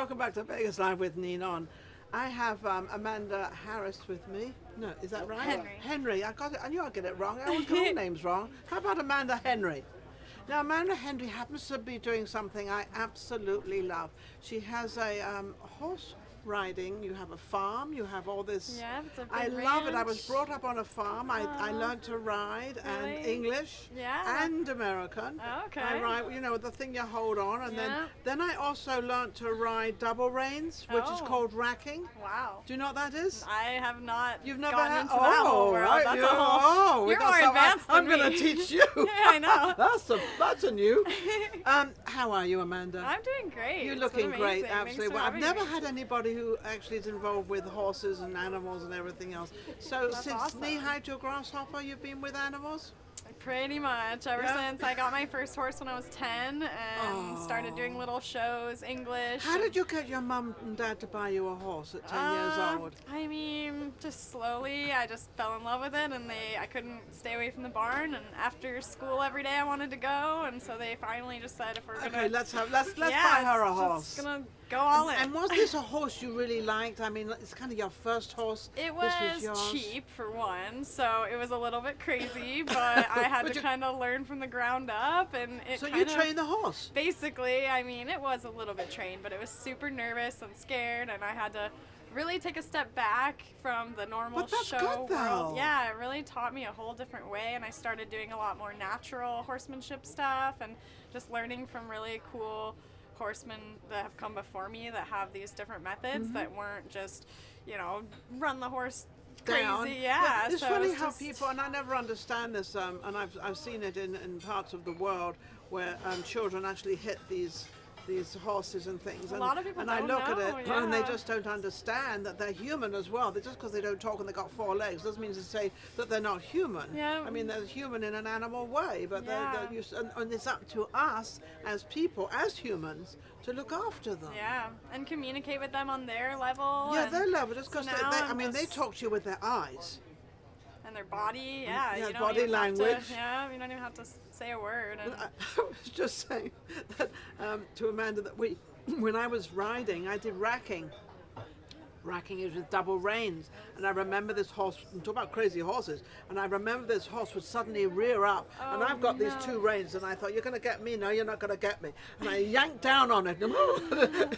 Welcome back to Vegas Live with Ninon. I have Amanda Harris with me. No, is that right? Henry. Henry. I got it. I knew I'd get it wrong. I always get all names wrong. How about Amanda Henry? Now, Amanda Henry happens to be doing something I absolutely love. She has a horse riding. You have a farm. You have all this. Yeah, it's a big I ranch. love it. I was brought up on a farm. I learned to ride and Really? English Yeah. and American. Oh, okay. I ride, you know, the thing you hold on, and Yeah. then I also learned to ride double reins, which is Oh. called racking. Wow. Do you know what that is? I have not You've never gotten had. into that whole world. Right. That's you, a whole. we You're got more some- advanced I'm than going me. to teach you. Yeah, I know. that's a new. How are you, Amanda? I'm doing great. You're It's looking been great, amazing. Thanks absolutely. for Well, I've having never me. had anybody who actually is involved with horses and animals and everything else. So That's since awesome. knee-high to a grasshopper, you've been with animals? Pretty much ever Yeah. since I got my first horse when I was 10 and started doing little shows, English. How did you get your mum and dad to buy you a horse at 10 years old? I mean, just slowly. I just fell in love with it, and I couldn't stay away from the barn. And after school every day, I wanted to go, and so they finally just said, if we're gonna, Okay, let's buy yeah, her a it's horse. just gonna go all in. And was this a horse you really liked? I mean, it's kind of your first horse. It This was yours. cheap for one, so it was a little bit crazy, but I had But to you- kind of learn from the ground up, and it So kind you of trained the horse? basically, I mean, it was a little bit trained, but it was super nervous and scared, and I had to really take a step back from the normal But that's show good, though. world. Yeah, it really taught me a whole different way, and I started doing a lot more natural horsemanship stuff and just learning from really cool horsemen that have come before me that have these different methods Mm-hmm. that weren't just, run the horse Down. crazy. Yeah, It's so funny it's how just- people, and I never understand this, and I've seen it in parts of the world where children actually hit these horses and things. A And, lot of people and I don't look at know, it and they yeah. just don't understand that they're human as well. Just because they don't talk and they got four legs doesn't mean to say that they're not human. Yeah. I mean, they're human in an animal way, but Yeah. they're used, and it's up to us as people, as humans, to look after them. Yeah, and communicate with them on their level. Yeah, and their level, just so because now they, I'm I mean, they just- talk to you with their eyes. And their body, yeah. Yeah, You don't body even have to- language. yeah, you don't even have to say a word. And I was just saying that to Amanda that when I was riding, I did racking. Racking is with double reins, and I remember this horse. Talk about crazy horses, and I remember this horse would suddenly rear up, and Oh, I've got these no. two reins, and I thought, "You're going to get me? No, you're not going to get me." And I yanked down on it, and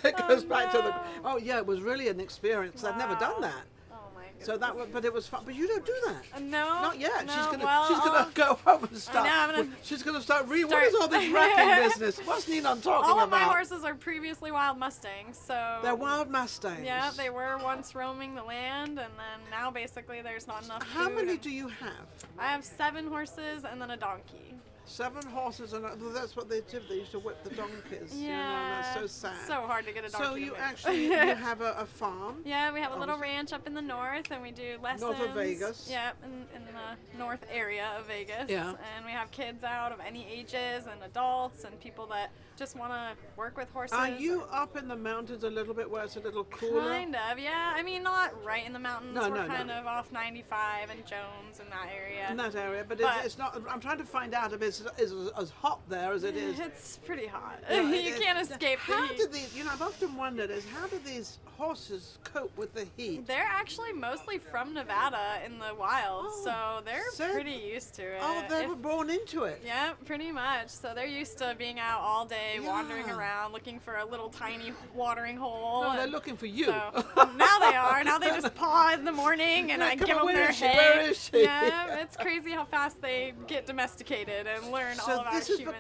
it goes back to the. no. Oh yeah, it was really an experience. I've never done Wow. that. Oh my goodness. So that was, but it was fun. But you don't do that. No. Not yet. No, she's gonna well, go home and start. I'm gonna she's gonna start reading. What start- is all this racking business? What's Ninon talking all about? of my horses are previously wild Mustangs, so. They're wild Mustangs. Yeah, they were once roaming the land, and then now basically there's not enough How food, many and do you have? I have 7 horses and then a donkey. 7 horses, and well, that's what they did. They used to whip the donkeys. Yeah. You know, that's so sad. So hard to get a donkey. So to you move. actually you have a farm. Yeah, we have a little Obviously. ranch up in the north, and we do lessons. North of Vegas. Yeah, in the north area of Vegas. Yeah. And we have kids out of any ages, and adults, and people that just want to work with horses. Are you up in the mountains a little bit where it's a little cooler? Kind of, yeah. I mean, not right in the mountains. No, We're no, kind no. of off 95 and Jones in that area. In that area, but, But- it's not. I'm trying to find out if it's as hot there as it is. It's pretty hot. Yeah, You can't escape the How heat. do these? I've often wondered is how do these horses cope with the heat? They're actually mostly from Nevada in the wild, Oh, so they're so- pretty used to it. Oh, they If- were born into it. Yeah, pretty much. So they're used to being out all day, wandering Yeah. around, looking for a little tiny watering hole. Oh, they're and looking for you. So now they are. Now they just paw in the morning, and Yeah, I come give on, them where their is she? hay. Where is she? Yeah, it's crazy how fast they get domesticated and learn all So of our this has humans.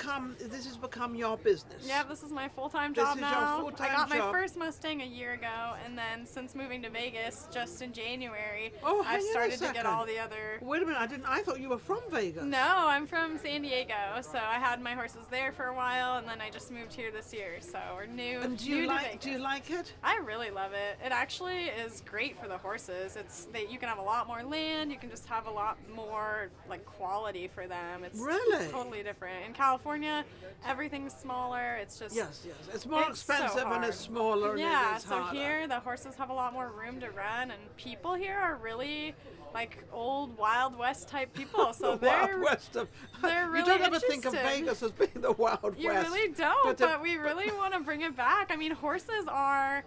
become your business. Yeah, this is my full-time This job is your now. full-time I got my job. first Mustang a year ago, and then since moving to Vegas just in January, Oh, I've hang on a started to get second. all the other. Wait a minute, I thought you were from Vegas. No, I'm from San Diego, so I had my horses there for a while, and then I just moved here this year. So we're new. And do new you to like Vegas. do you like it? I really love it. It actually is great for the horses. You can have a lot more land. You can just have a lot more like quality for them. It's Really? totally different. In California, everything's smaller. It's just Yes. It's more it's so expensive and hard. it's smaller and Yeah, it's so harder. here the horses have a lot more room to run, and people here are really like old Wild West type people. So the Wild they're West of, they're really you don't ever think of interested. Vegas as being the Wild You West. really don't, But but we really want to bring it back. I mean, horses are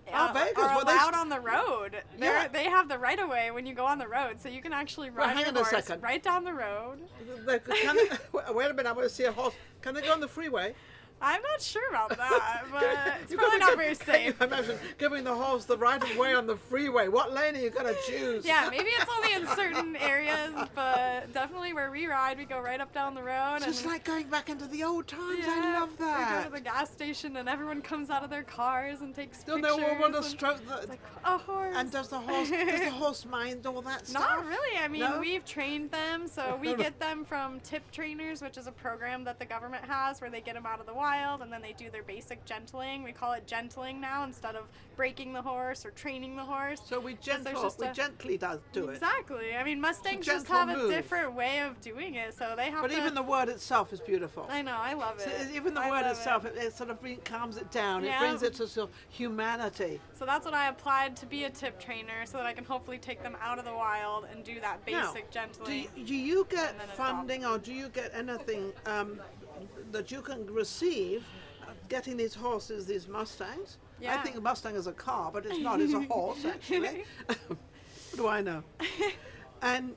Vegas, are well, they allowed on the road. Yeah. They have the right of way when you go on the road, so you can actually Well, ride hang your on a horse second. right down the road. Wait a minute, I want to see a horse. Can they go on the freeway? I'm not sure about that, but it's You're probably gonna not very can you safe. imagine giving the horse the right of way on the freeway? What lane are you going to choose? Yeah, maybe it's only in certain areas, but definitely where we ride, we go right up down the road. Just and like going back into the old times. yeah, I love we go that. to the gas station and everyone comes out of their cars and takes Don't pictures. they all want to and stroke the... it's like a horse. And does the horse mind all that stuff? Not really. I mean, No? we've trained them, so we get them from tip trainers, which is a program that the government has where they get them out of the wild and then they do their basic gentling. We call it gentling now instead of breaking the horse or training the horse. So we 'Cause there's just a- gently do it. Exactly. I mean, Mustangs It's a just have gentle a move. different way of doing it, so they have But to. even the word itself is beautiful. I know. I love So it. even the I word love itself, it. it sort of calms it down. Yeah. It brings it to sort of humanity. So that's what I applied to be a tip trainer, so that I can hopefully take them out of the wild and do that Now, basic gentling. do you get and then adopt. funding or do you get anything that you can receive getting these horses, these Mustangs? I Yeah. think a Mustang is a car, but it's not. It's a horse, actually. What do I know? And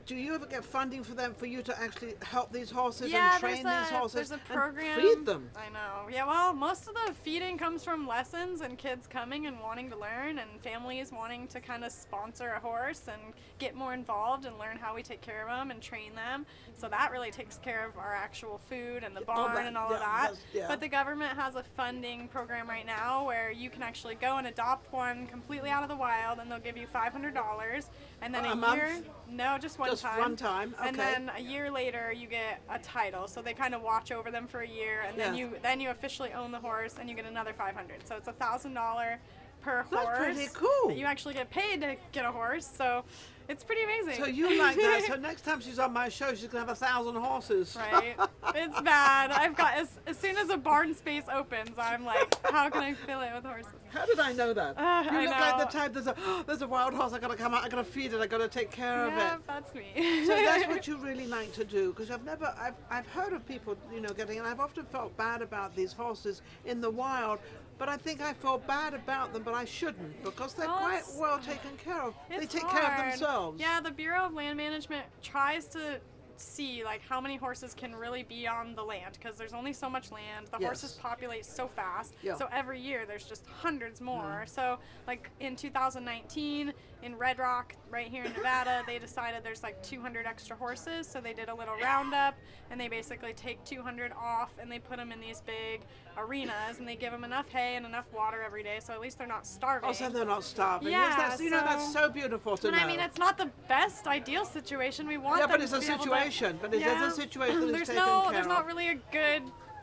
do you ever get funding for them, for you to actually help these horses Yeah, and train these horses there's a program. and feed them? I know. Yeah, well, most of the feeding comes from lessons and kids coming and wanting to learn, and families wanting to kind of sponsor a horse and get more involved and learn how we take care of them and train them. So that really takes care of our actual food and the barn that, and all yeah, of that. that's- yeah. But the government has a funding program right now where you can actually go and adopt one completely out of the wild, and they'll give you $500, and then A a month? year. No, just one Just time. one time, And okay. then a year later, you get a title. So they kind of watch over them for a year, and then Yeah. you officially own the horse, and you get another $500. So it's $1,000 per That's horse. pretty cool. That you actually get paid to get a horse. So it's pretty amazing. So you like that. So next time she's on my show, she's going to have 1,000 horses. Right. It's bad. I've got as soon as a barn space opens, I'm like, how can I fill it with horses? How did I know that? You I look like the know. type, there's a wild horse, I gotta come out, I gotta feed it, I gotta take care of Yeah, it. that's me. So that's what you really like to do, because I've heard of people, getting, and I've often felt bad about these horses in the wild, but I think I feel bad about them, but I shouldn't, because they're Well, quite it's- well taken care of. They It's take care of hard. themselves. Yeah, the Bureau of Land Management tries to see like how many horses can really be on the land, because there's only so much land. The Yes. horses populate so fast. Yeah. So every year there's just hundreds more. So like in 2019 in Red Rock right here in Nevada, they decided there's like 200 extra horses, so they did a little roundup and they basically take 200 off and they put them in these big arenas and they give them enough hay and enough water every day, so at least they're not starving. Also, they're not starving. Yeah, Yes, that's so beautiful to And know. I mean, it's not the best ideal situation. We want Yeah, them but it's to a be able to- situation. But it's Yeah. a situation that is there's taken care there's of. not really a good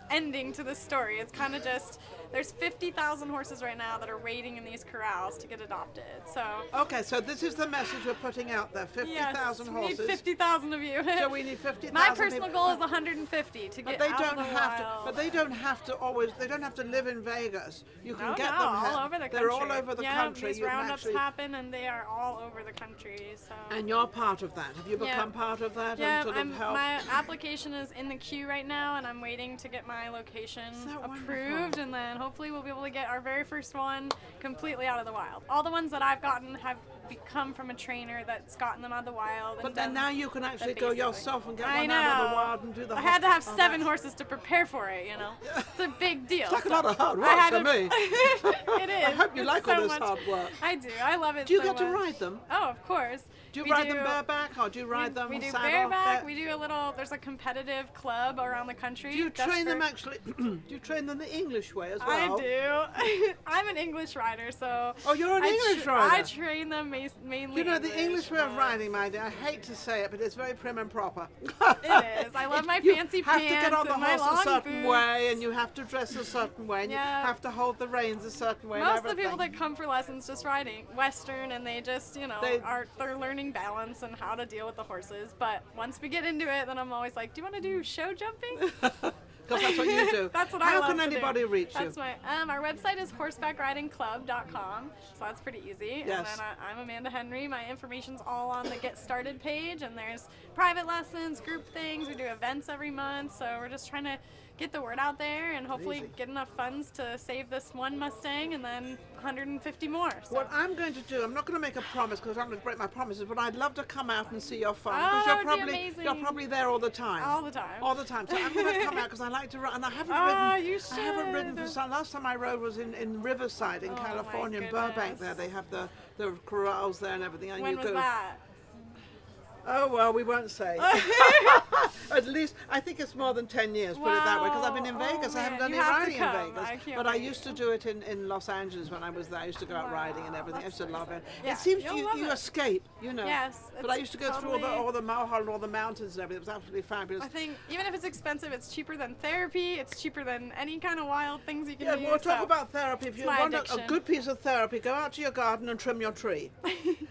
ending to this story. It's kind of just there's 50,000 horses right now that are waiting in these corrals to get adopted. So Okay, so this is the message we're putting out there: 50,000 yes, we horses. need 50,000 of you. So we need 50,000. My personal people. goal is 150 to But get they out don't of the have wild. to. But they don't have to always. They don't have to live in Vegas. You can No, get no, them. all over the country. They're all over the yeah, country. These You can roundups actually- happen, and they are all over the country. So. And you're part of that. Have you Yeah. become part of that Yeah, and sort of help? my application is in the queue right now, and I'm waiting to get my location Isn't that approved, wonderful? and then hopefully we'll be able to get our very first one completely out of the wild. All the ones that I've gotten have come from a trainer that's gotten them out of the wild. But and then done now you can actually the go basic yourself and get I one out of the know. wild and do the I whole- had to have oh, 7 that's- horses to prepare for it, It's a big deal. It's like a So lot of hard I work had to me. It is. I hope you It's like so all this much- hard work. I do. I love it Do you so get to much. ride them? Oh, of course. Do you We ride them bareback or do you ride them We do saddle? bareback. We do a little. There's a competitive club around the country. Do you just train them for- actually? Do you train them the English way as well? I do. I'm an English rider, so. Oh, you're an English I rider. train them mainly You know, the English way of but riding, my dear, I hate to say it, but it's very prim and proper. It is. I love my fancy pants. You have to get on the and my horse a long certain boots. way, and you have to dress a certain way, and Yeah. you have to hold the reins a certain way. Most and of the people everything. that come for lessons just riding Western, and they just, they're learning balance and how to deal with the horses. But once we get into it, then I'm always like, do you want to do show jumping? Because that's what you do. That's what I How love can to do. anybody reach you? That's my our website is horsebackridingclub.com, so that's pretty easy. Yes. And then I'm Amanda Henry. My information's all on the Get Started page, and there's private lessons, group things. We do events every month, so we're just trying to get the word out there and hopefully Easy. get enough funds to save this one Mustang and then 150 more. So. What I'm going to do, I'm not going to make a promise because I'm going to break my promises, but I'd love to come out and see your farm Oh, because that would be amazing. you're probably there all the time. All the time. All the time. So I'm going to come out because I like to ride, and I haven't Oh, ridden. you I haven't ridden for should. some. Last time I rode was in Riverside in Oh, my California, in Burbank. There goodness. they have the corrals there and everything. And When you was go. that? Oh well, we won't say. At least I think it's more than 10 years. Put it that way, because I've been in Wow. Vegas. Oh, I haven't man, done you any have to riding in come. Vegas, I can't but I wait. used to do it in Los Angeles when I was there. I used to go out riding and everything. I used to love it. Yeah, It seems you'll you love it. escape, you know. Yes, But I it's used to go through totally- all the Mulholland, all the mountains and everything. It was absolutely fabulous. I think even if it's expensive, it's cheaper than therapy. It's cheaper than any kind of wild things you can Yeah, do. we'll talk so- about therapy. If it's you my want a addiction. good piece of therapy, go out to your garden and trim your tree.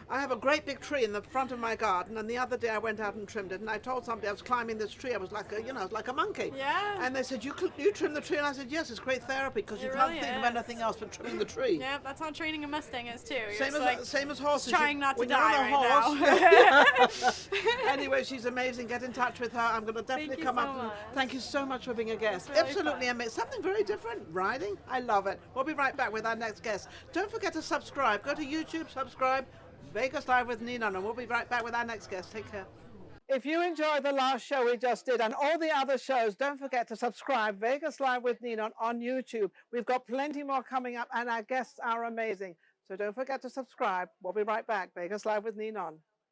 I have a great big tree in the front of my garden, and the other day I went out and trimmed it, and I told somebody I was climbing this tree. I was like I was like a monkey. Yeah. And they said, you trim the tree? And I said, yes, it's great therapy because you It can't really think of is. anything else but trimming the tree. Yeah, that's how training a Mustang is too. You're Same just as, like same as horses. trying not to when you're on die a right horse, Anyway, she's amazing. Get in touch with her. I'm going to definitely you come so up. And much. thank you so much for being a guest. It's really Absolutely fun. amazing. Something very different. Riding. I love it. We'll be right back with our next guest. Don't forget to subscribe. Go to YouTube, subscribe. Vegas Live with Ninon, and we'll be right back with our next guest. Take care. If you enjoyed the last show we just did and all the other shows, don't forget to subscribe. Vegas Live with Ninon on YouTube. We've got plenty more coming up, and our guests are amazing. So don't forget to subscribe. We'll be right back. Vegas Live with Ninon.